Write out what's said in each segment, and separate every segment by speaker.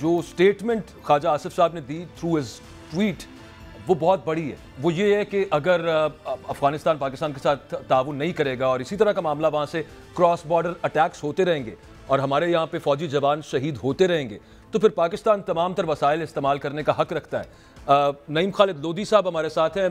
Speaker 1: جو سٹیٹمنٹ خواجہ آصف صاحب نے دی تھرو ہز ٹویٹ وہ بہت بڑی ہے. وہ یہ ہے کہ اگر افغانستان پاکستان کے ساتھ تعاون نہیں کرے گا اور اسی طرح کا معاملہ وہاں سے کراس بارڈر اٹیکس ہوتے رہیں گے اور ہمارے یہاں پہ فوجی جوان شہید ہوتے رہیں گے تو پھر پاکستان تمام تر وسائل استعمال کرنے کا حق رکھتا ہے. نعیم خالد لودھی صاحب ہمارے ساتھ ہیں,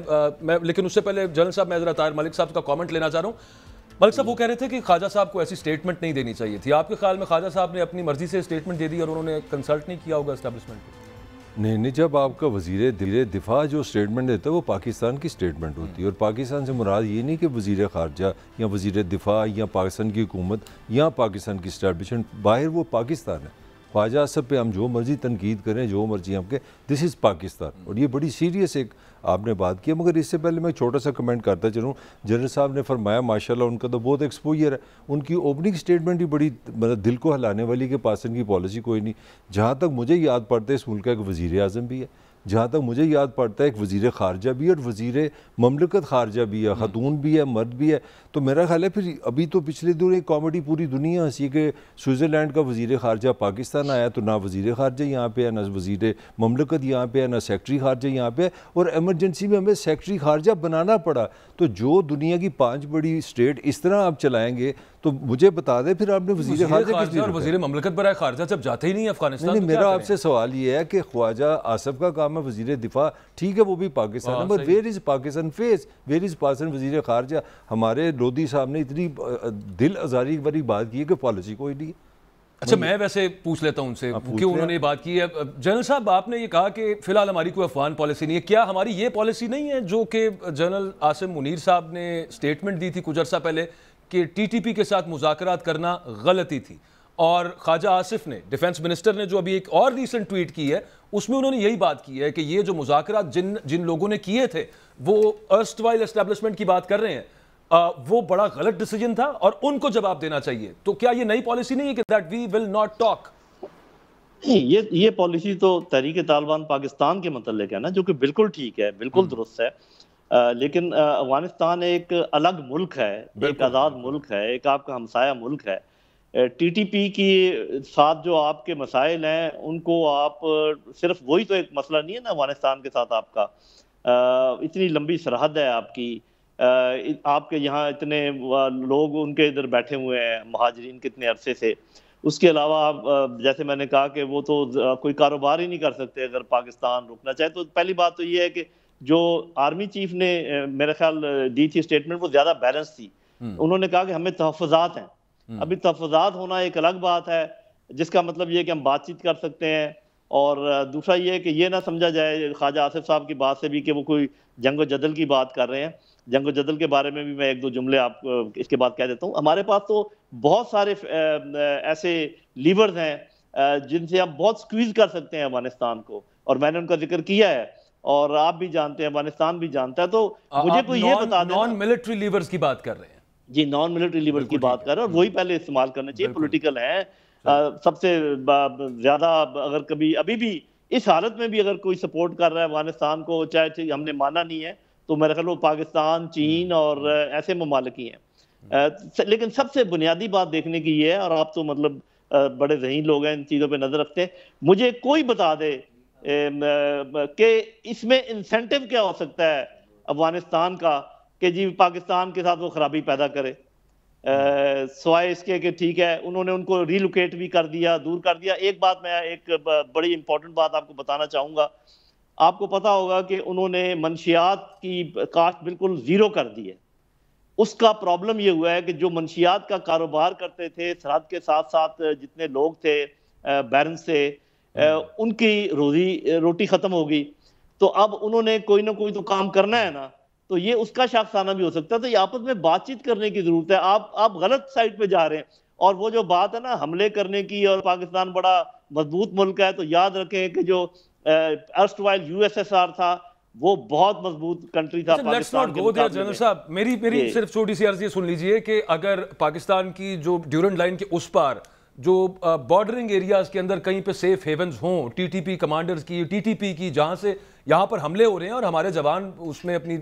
Speaker 1: لیکن اس سے پہلے جنرل صاحب میں ذرا طاہر ملک صاحب کا کامنٹ لینا چاہ رہا ہوں. ملک صاحب وہ کہہ رہے تھے کہ خواجہ صاحب کو ایسی سٹیٹمنٹ نہیں دینی چاہیے تھی. آپ کے خیال میں خواجہ صاحب نے اپنی مرضی سے سٹیٹمنٹ دے دی اور انہوں نے کنسلٹ نہیں کیا ہوگا اسٹیبلشمنٹ کو؟
Speaker 2: نہیں, جب آپ کا وزیر دفاع جو سٹیٹمنٹ دیتا ہے وہ پاکستان کی سٹیٹمنٹ ہوتی ہے, اور پاکستان سے مراد یہ نہیں کہ وزیر خارجہ یا وزیر دفاع یا پاکستان کی حکومت یا پاکستان کی اسٹیبلشمنٹ, باہر وہ پاکستان ہے. خواجہ آصف پہ ہم جو مرضی تنقید کریں, جو مرضی ہم کہیں, دس از پاکستان, اور یہ بڑی سیریس ایک آپ نے بات کی. مگر اس سے پہلے میں چھوٹا سا کمنٹ کرتا چلوں. جنرل صاحب نے فرمایا ماشاءاللہ ان کا تو بہت ایکسپوجر ہے, ان کی اوپننگ سٹیٹمنٹ ہی بڑی مطلب دل کو ہلانے والی کہ پاکستان کی پالیسی کوئی نہیں. جہاں تک مجھے یاد پڑتا ہے اس ملک کا ایک وزیر اعظم بھی ہے, جہاں تک مجھے یاد پڑتا ہے ایک وزیر خارجہ بھی ہے اور وزیر مملکت خارجہ بھی ہے, خاتون بھی ہے, مرد بھی ہے. تو میرا خیال ہے پھر ابھی تو پچھلے دور ایک کامیڈی پوری دنیا ہنسی کہ سوئٹزرلینڈ کا وزیر خارجہ پاکستان آیا تو نہ وزیر خارجہ یہاں پہ ہے, نہ وزیر مملکت یہاں پہ ہے, نہ سیکٹری خارجہ یہاں پہ ہے, اور ایمرجنسی میں ہمیں سیکٹری خارجہ بنانا پڑا. تو جو دنیا کی 5 بڑی اسٹیٹ اس طرح آپ چلائیں گے تو مجھے بتا دیں پھر آپ نے وزیر خارجہ کس لیے
Speaker 1: اور وزیر مملکت برائے خارجہ جب جاتے ہی نہیں افغانستان.
Speaker 2: نہیں, میرا آپ سے سوال یہ ہے کہ خواجہ آصف کا کام ہے وزیر دفاع, ٹھیک ہے وہ بھی پاکستان ہے, مگر where is Pakistan face, where is Pakistan وزیر خارجہ. ہمارے لودھی صاحب نے اتنی دل آزاری والی بات کی ہے کہ پالیسی کوئی نہیں.
Speaker 1: اچھا میں ویسے پوچھ لیتا ہوں ان سے کیوں انہوں نے یہ بات کی ہے. جنرل صاحب آپ نے یہ کہا کہ فی الحال ہماری کوئی افغان پالیسی نہیں ہے, کیا ہماری یہ پالیسی نہیں ہے جو کہ جنرل عاصم منیر صاحب نے سٹیٹمنٹ دی تھی کچھ عرصہ پہلے کہ ٹی ٹی پی کے ساتھ مذاکرات کرنا غلطی تھی, اور خواجہ آصف نے ڈیفنس منسٹر نے جو ابھی ایک اور ریسنٹ ٹویٹ کی ہے اس میں انہوں نے یہی بات کی ہے کہ یہ جو مذاکرات جن لوگوں نے کیے تھے وہ ارسٹوائل اسٹیبلشمنٹ کی بات کر رہے ہیں, وہ بڑا غلط ڈیسیجن تھا اور ان کو جواب دینا چاہیے. تو کیا یہ نئی پالیسی نہیں ہے کہ that we will not talk?
Speaker 3: یہ پالیسی تو تحریک طالبان پاکستان کے متعلق ہے نا, جو کہ بالکل ٹھیک ہے, بالکل درست ہے. لیکن افغانستان ایک الگ ملک ہے, ایک آزاد ملک ہے, ایک آپ کا ہمسایہ ملک ہے. ٹی ٹی پی کی ساتھ جو آپ کے مسائل ہیں ان کو آپ صرف وہی تو ایک مسئلہ نہیں ہے نا افغانستان کے ساتھ, آپ کا اتنی لمبی سرحد ہے آپ کی, آپ کے یہاں اتنے لوگ ان کے ادھر بیٹھے ہوئے ہیں مہاجرین کتنے عرصے سے. اس کے علاوہ آپ جیسے میں نے کہا کہ وہ تو کوئی کاروبار ہی نہیں کر سکتے اگر پاکستان رکنا چاہے. تو پہلی بات تو یہ ہے کہ جو آرمی چیف نے میرے خیال دی تھی سٹیٹمنٹ وہ زیادہ بیلنس تھی. انہوں نے کہا کہ ہمیں تحفظات ہیں. ابھی تحفظات ہونا ایک الگ بات ہے جس کا مطلب یہ ہے کہ ہم بات چیت کر سکتے ہیں, اور دوسرا یہ ہے کہ یہ نہ سمجھا جائے خواجہ آصف صاحب کی بات سے بھی کہ وہ کوئی جنگ و جدل کی بات کر رہے ہیں. جنگ و جدل کے بارے میں بھی میں 1-2 جملے آپ اس کے بعد کہہ دیتا ہوں. ہمارے پاس تو بہت سارے ایسے لیورز ہیں جن سے ہم بہت سکویز کر سکتے ہیں افغانستان کو, اور میں نے ان کا ذکر کیا ہے اور آپ بھی جانتے ہیں, افغانستان بھی جانتا ہے. تو مجھے کوئی یہ بتا دیں,
Speaker 1: نان ملٹری لیورز کی بات کر رہے ہیں
Speaker 3: جی, نان ملٹری لیورز کی بات کر رہے ہیں, اور وہی پہلے استعمال کرنے چاہیے. پولیٹیکل ہیں سب سے زیادہ. اگر کبھی ابھی بھی اس حالت میں بھی اگر کوئی سپورٹ کر رہا ہے افغانستان کو, چاہے ہم نے مانا نہیں ہے, تو میرے خیال وہ پاکستان, چین اور ایسے ممالک ہی ہیں. لیکن سب سے بنیادی بات دیکھنے کی یہ ہے, اور آپ تو مطلب بڑے ذہین لوگ ہیں, ان چیزوں پہ نظر رکھتے ہیں, مجھے کوئی بتا دے کہ اس میں انسینٹیو کیا ہو سکتا ہے افغانستان کا کہ جی پاکستان کے ساتھ وہ خرابی پیدا کرے, سوائے اس کے کہ ٹھیک ہے انہوں نے ان کو ریلوکیٹ بھی کر دیا, دور کر دیا. ایک بات میں ایک بڑی امپورٹنٹ بات آپ کو بتانا چاہوں گا. آپ کو پتا ہوگا کہ انہوں نے منشیات کی کاشت بالکل زیرو کر دی ہے. اس کا پرابلم یہ ہوا ہے کہ جو منشیات کا کاروبار کرتے تھے سرحد کے ساتھ ساتھ جتنے لوگ تھے بیرن سے, ان کی روٹی ختم ہو گئی. تو اب انہوں نے کوئی نہ کوئی تو کام کرنا ہے نا, تو یہ اس کا شاخسانہ بھی ہو سکتا ہے. تو یہ آپس میں بات چیت کرنے کی ضرورت ہے. آپ غلط سائٹ پہ جا رہے ہیں. اور وہ جو بات ہے نا حملے کرنے کی, اور پاکستان بڑا مضبوط ملک ہے, تو یاد رکھیں کہ جو ارسٹوائل یو ایس ایس آر تھا وہ بہت مضبوط کنٹری تھا پاکستان کے مقابلے میں.
Speaker 1: جنرل صاحب میری صرف چھوٹی سی عرض یہ سن لیجئے کہ اگر پاکستان کی جو ڈیورنڈ لائن کے اس پار جو بارڈرنگ ایریاز کے اندر کہیں پہ سیف ہیونز ہوں ٹی ٹی پی کمانڈرز کی, ٹی ٹی پی کی, جہاں سے یہاں پر حملے ہو رہے ہیں اور ہمارے جوان اس میں اپنی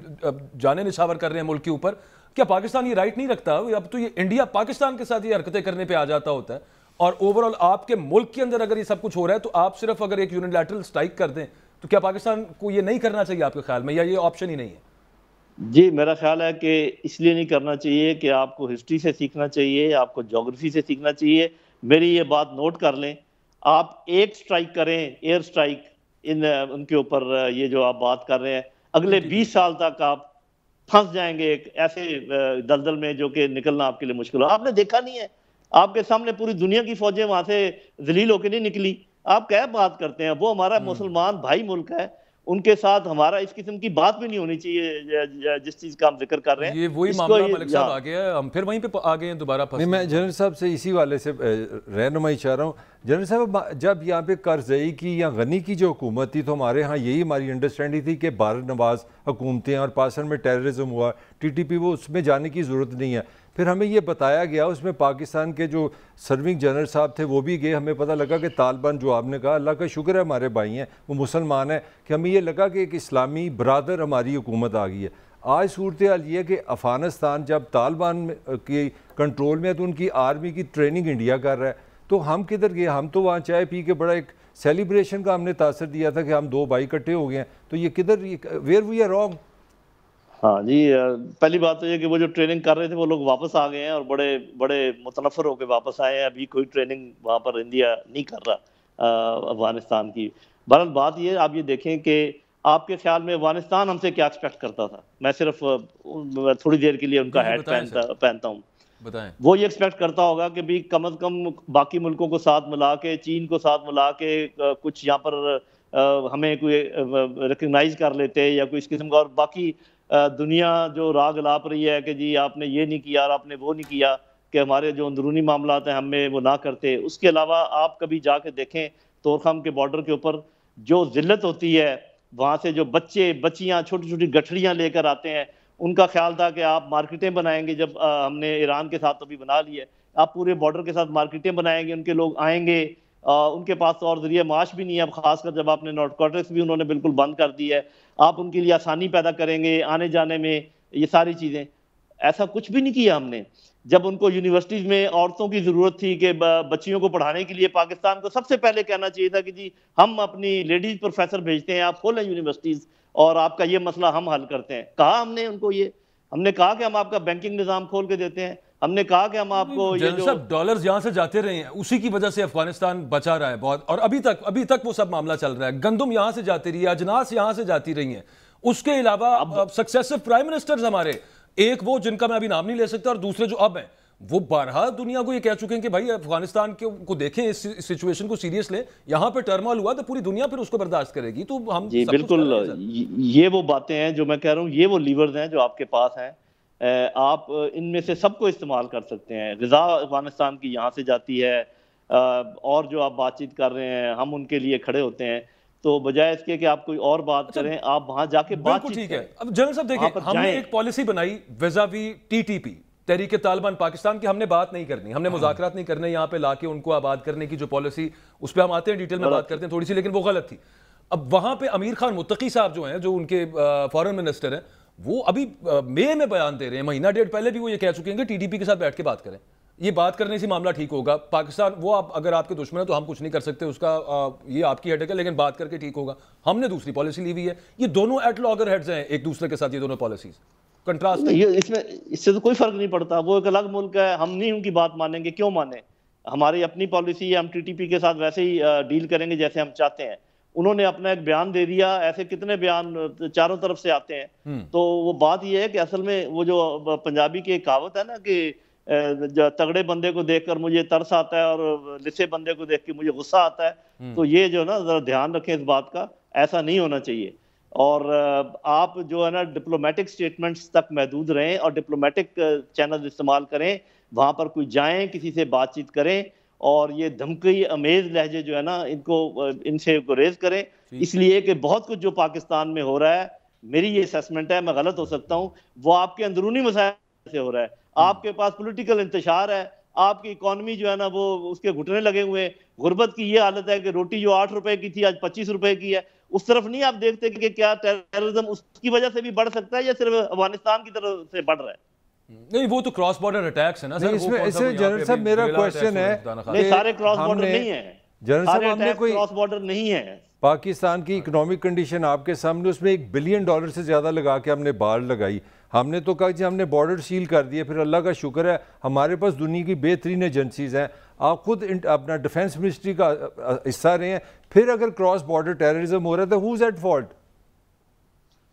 Speaker 1: جانیں نچھاور کر رہے ہیں ملک کے اوپر, کیا پاکستان یہ رائٹ نہیں رکھتا؟ اب تو یہ انڈیا پاکستان کے ساتھ یہ حرکتیں کرنے پہ آ جاتا ہوتا ہے, اور اوور آل آپ کے ملک کے اندر اگر یہ سب کچھ ہو رہا ہے تو آپ صرف اگر ایک یونیلیٹرل سٹرائک کر دیں تو کیا پاکستان کو یہ نہیں کرنا چاہیے آپ کے خیال میں، یا یہ آپشن ہی نہیں ہے؟
Speaker 3: جی میرا خیال ہے کہ اس لیے نہیں کرنا چاہیے کہ آپ کو ہسٹری سے سیکھنا چاہیے، آپ کو جغرافی سے سیکھنا چاہیے. میری یہ بات نوٹ کر لیں، آپ ایک سٹرائک کریں، ایئر سٹرائک ان کے اوپر، یہ جو آپ بات کر رہے ہیں، اگلے 20 سال تک آپ پھنس جائیں گے ایک ایسے دلدل میں جو کہ نکلنا آپ کے لیے مشکل ہو. آپ نے دیکھا نہیں ہے، آپ کے سامنے پوری دنیا کی فوجیں وہاں سے ذلیل ہو کے نہیں نکلی. آپ کیا بات کرتے ہیں؟ وہ ہمارا مسلمان بھائی ملک ہے، ان کے ساتھ ہمارا اس قسم کی بات بھی نہیں ہونی چاہیے جس چیز کا ہم ذکر کر رہے ہیں.
Speaker 1: یہ وہی معاملہ ملک صاحب آ گیا ہے، ہم پھر وہیں پہ آ گئے ہیں دوبارہ پھنس.
Speaker 2: میں جنرل صاحب سے اسی والے سے رہنمائی چاہ رہا ہوں. جنرل صاحب جب یہاں پہ کرزئی کی یا غنی کی جو حکومت تھی تو ہمارے ہاں یہی ہماری انڈرسٹینڈنگ تھی کہ بھارت نواز حکومتیں اور پاکستان میں ٹیررزم ہوا، ٹی ٹی پی، وہ اس میں جانے کی ضرورت نہیں ہے. پھر ہمیں یہ بتایا گیا، اس میں پاکستان کے جو سرونگ جنرل صاحب تھے وہ بھی گئے، ہمیں پتہ لگا کہ طالبان، جو آپ نے کہا اللہ کا شکر ہے ہمارے بھائی ہیں وہ مسلمان ہیں، کہ ہمیں یہ لگا کہ ایک اسلامی برادر ہماری حکومت آ گئی ہے. آج صورتحال یہ ہے کہ افغانستان جب طالبان کی کنٹرول میں ہے تو ان کی آرمی کی ٹریننگ انڈیا کر رہا ہے، تو ہم کدھر گئے؟ ہم تو وہاں چائے پی کے بڑا ایک سیلیبریشن کا ہم نے تاثر دیا تھا کہ ہم دو بھائی اکٹھے ہو گئے ہیں، تو یہ کدھر، ویئر وی آر رانگ.
Speaker 3: ہاں جی، پہلی بات تو یہ کہ وہ جو ٹریننگ کر رہے تھے وہ لوگ واپس آ گئے ہیں اور بڑے بڑے متنفر ہو کے واپس آئے ہیں. ابھی کوئی ٹریننگ وہاں پر انڈیا نہیں کر رہا افغانستان کی. بہرحال بات یہ، آپ یہ دیکھیں کہ آپ کے خیال میں افغانستان ہم سے کیا ایکسپیکٹ کرتا تھا؟ میں صرف تھوڑی دیر کے لیے ان کا ہیڈ پہنتا ہوں. وہ یہ ایکسپیکٹ کرتا ہوگا کہ بھی کم از کم باقی ملکوں کو ساتھ ملا کے، چین کو ساتھ ملا کے کچھ یہاں پر ہمیں کوئی ریکگنائز کر لیتے یا کوئی اس قسم کا. اور باقی دنیا جو راگ الاپ رہی ہے کہ جی آپ نے یہ نہیں کیا اور آپ نے وہ نہیں کیا، کہ ہمارے جو اندرونی معاملات ہیں ہمیں وہ نہ کرتے. اس کے علاوہ آپ کبھی جا کے دیکھیں طورخم کے بارڈر کے اوپر جو ذلت ہوتی ہے، وہاں سے جو بچے بچیاں چھوٹی چھوٹی گٹھڑیاں لے کر آتے ہیں، ان کا خیال تھا کہ آپ مارکیٹیں بنائیں گے. جب ہم نے ایران کے ساتھ تو بھی بنا لی ہے، آپ پورے بارڈر کے ساتھ مارکیٹیں بنائیں گے، ان کے لوگ آئیں گے، ان کے پاس تو اور ذریعہ معاش بھی نہیں ہے. اب خاص کر جب آپ نے نارکوٹکس بھی انہوں نے بالکل بند کر دی ہے، آپ ان کے لیے آسانی پیدا کریں گے آنے جانے میں، یہ ساری چیزیں. ایسا کچھ بھی نہیں کیا ہم نے. جب ان کو یونیورسٹیز میں عورتوں کی ضرورت تھی کہ بچیوں کو پڑھانے کے لیے، پاکستان کو سب سے پہلے کہنا چاہیے تھا کہ جی ہم اپنی لیڈیز پروفیسر بھیجتے ہیں، آپ کھولیں یونیورسٹیز اور آپ کا یہ مسئلہ ہم حل کرتے ہیں. کہا ہم نے ان کو، یہ ہم نے کہا کہ ہم آپ کا بینکنگ نظام کھول کے دیتے ہیں، ہم نے کہا کہ ہم آپ کو یہ جو
Speaker 1: ڈالرز یہاں سے جاتے رہے ہیں اسی کی وجہ سے افغانستان بچا رہا ہے بہت، اور ابھی تک وہ سب معاملہ چل رہا ہے. گندم یہاں سے جاتی رہی ہے، اجناس یہاں سے جاتی رہی ہیں. اس کے علاوہ سکسیسو پرائم منسٹرز ہمارے، ایک وہ جن کا میں ابھی نام نہیں لے سکتا اور دوسرے جو اب ہیں، وہ بارہا دنیا کو یہ کہہ چکے ہیں کہ بھائی افغانستان کو دیکھیں، اس سچویشن کو سیریس لیں. یہاں پہ ٹرمال ہوا تو پوری دنیا پھر اس کو برداشت کرے گی. تو ہم
Speaker 3: جی بالکل، یہ وہ باتیں ہیں جو میں کہہ رہا ہوں، یہ وہ لیورز ہیں جو آپ کے پاس ہیں. آپ ان میں سے سب کو استعمال کر سکتے ہیں. غذا افغانستان کی یہاں سے جاتی ہے، اور جو آپ بات چیت کر رہے ہیں ہم ان کے لیے کھڑے ہوتے ہیں. تو بجائے اس کے کہ آپ کوئی اور بات کریں، آپ وہاں جا کے بات چیت کریں.
Speaker 1: اب جنرل صاحب دیکھیں، ہم نے ایک پالیسی بنائی visa V T T P, تحریک طالبان پاکستان کی. ہم نے بات نہیں کرنی، ہم نے مذاکرات نہیں کرنے یہاں پہ لا کے ان کو آباد کرنے کی جو پالیسی، اس پہ ہم آتے ہیں ڈیٹیل میں بات کرتے ہیں تھوڑی سی، لیکن وہ غلط تھی. اب وہاں پہ امیر خان متقی صاحب جو ہیں، جو ان کے فارن منسٹر ہیں، وہ ابھی مئی میں بیان دے رہے ہیں، مہینہ ڈیڑھ پہلے بھی وہ یہ کہہ چکے ہیں کہ ٹی ٹی پی کے ساتھ بیٹھ کے بات کریں. یہ بات کرنے سے معاملہ ٹھیک ہوگا. پاکستان وہ اگر آپ کے دشمن ہیں تو ہم کچھ نہیں کر سکتے، اس کا یہ آپ کی ہیڈ ہے، لیکن بات کر کے ٹھیک ہوگا. ہم نے دوسری پالیسی لی ہوئی ہے. یہ دونوں ایٹ لاگر ہیڈز ہیں ایک دوسرے کے ساتھ، یہ دونوں پالیسیز کنٹراسٹ.
Speaker 3: اس سے تو کوئی فرق نہیں پڑتا. وہ ایک الگ ملک ہے، ہم نہیں ان کی بات مانیں گے. کیوں مانیں؟ ہماری اپنی پالیسی ہے، ہم ٹی ٹی پی کے ساتھ ویسے ہی ڈیل کریں گے جیسے ہم چاہتے ہیں. انہوں نے اپنا ایک بیان دے دیا، ایسے کتنے بیان چاروں طرف سے آتے ہیں. تو وہ بات یہ ہے کہ اصل میں وہ جو پنجابی کی کہاوت ہے نا کہ تگڑے بندے کو دیکھ کر مجھے ترس آتا ہے اور لسے بندے کو دیکھ کے مجھے غصہ آتا ہے. تو یہ جو نا ذرا دھیان رکھیں اس بات کا، ایسا نہیں ہونا چاہیے. اور آپ جو ہے نا ڈپلومیٹک سٹیٹمنٹس تک محدود رہیں اور ڈپلومیٹک چینل استعمال کریں. وہاں پر کوئی جائیں، کسی سے بات چیت کریں، اور یہ دھمکی امیز لہجے جو ہے نا ان سے گریز کریں. اس لیے کہ بہت کچھ جو پاکستان میں ہو رہا ہے، میری یہ اسیسمنٹ ہے، میں غلط ہو سکتا ہوں، وہ آپ کے اندرونی مسائل سے ہو رہا ہے. آپ کے پاس پولیٹیکل انتشار ہے، آپ کی اکانومی جو ہے نا وہ اس کے گھٹنے لگے ہوئے ہیں. غربت کی یہ حالت ہے کہ روٹی جو 8 روپے کی تھی آج 25 روپے کی ہے. اس طرف نہیں آپ دیکھتے کہ کیا ٹیررزم اس کی وجہ سے بھی بڑھ سکتا ہے یا صرف افغانستان کی طرف سے بڑھ رہا ہے.
Speaker 1: نہیں وہ تو کراس بارڈر اٹیکس ہے نا سر.
Speaker 2: اس میں جنرل صاحب میرا کوشچن ہے
Speaker 3: نہیں سارے کراس بارڈر نہیں ہیں.
Speaker 2: جنرل صاحب ہم نے کوئی
Speaker 3: کراس بارڈر نہیں ہے.
Speaker 2: پاکستان کی اکنامک کنڈیشن آپ کے سامنے, اس میں $1 بلین سے زیادہ لگا کے ہم نے بار لگائی. ہم نے تو کہا جی ہم نے بارڈر سیل کر دیا, پھر اللہ کا شکر ہے ہمارے پاس دنیا کی بہترین ایجنسیز ہیں. آپ خود اپنا ڈیفنس منسٹری کا حصہ رہے ہیں, پھر اگر کراس بارڈر ٹیررزم ہو رہا ہے تو who's at fault?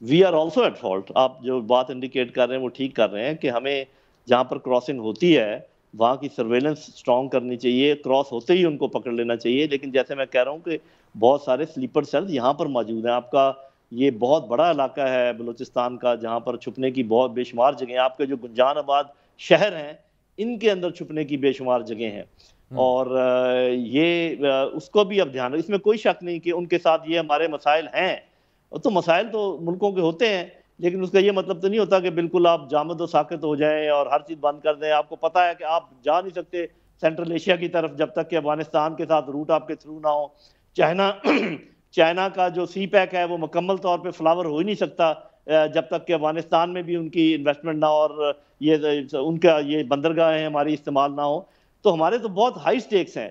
Speaker 3: We are also at fault. آپ جو بات انڈیکیٹ کر رہے ہیں وہ ٹھیک کر رہے ہیں کہ ہمیں جہاں پر کراسنگ ہوتی ہے وہاں کی سرویلنس سٹرونگ کرنی چاہیے, کراس ہوتے ہی ان کو پکڑ لینا چاہیے. لیکن جیسے میں کہہ رہا ہوں کہ بہت سارے سلیپر سیلز یہاں پر موجود ہیں. آپ کا یہ بہت بڑا علاقہ ہے بلوچستان کا جہاں پر چھپنے کی بہت بے شمار جگہیں ہیں. آپ کے جو گنجان آباد شہر ہیں ان کے اندر چھپنے کی بے شمار جگہیں ہیں. اور یہ اس کو بھی اب دھیان, اس میں کوئی شک نہیں کہ ان کے ساتھ یہ ہمارے مسائل ہیں. تو مسائل تو ملکوں کے ہوتے ہیں, لیکن اس کا یہ مطلب تو نہیں ہوتا کہ بالکل آپ جامد و ساکت ہو جائیں اور ہر چیز بند کر دیں. آپ کو پتہ ہے کہ آپ جا نہیں سکتے سینٹرل ایشیا کی طرف جب تک کہ افغانستان کے ساتھ روٹ آپ کے تھرو نہ ہو. چائنا کا جو سی پیک ہے وہ مکمل طور پہ فلاور ہو ہی نہیں سکتا جب تک کہ افغانستان میں بھی ان کی انویسٹمنٹ نہ اور یہ ان کا یہ بندرگاہیں ہماری استعمال نہ ہو. تو ہمارے تو بہت ہائی سٹیکس ہیں.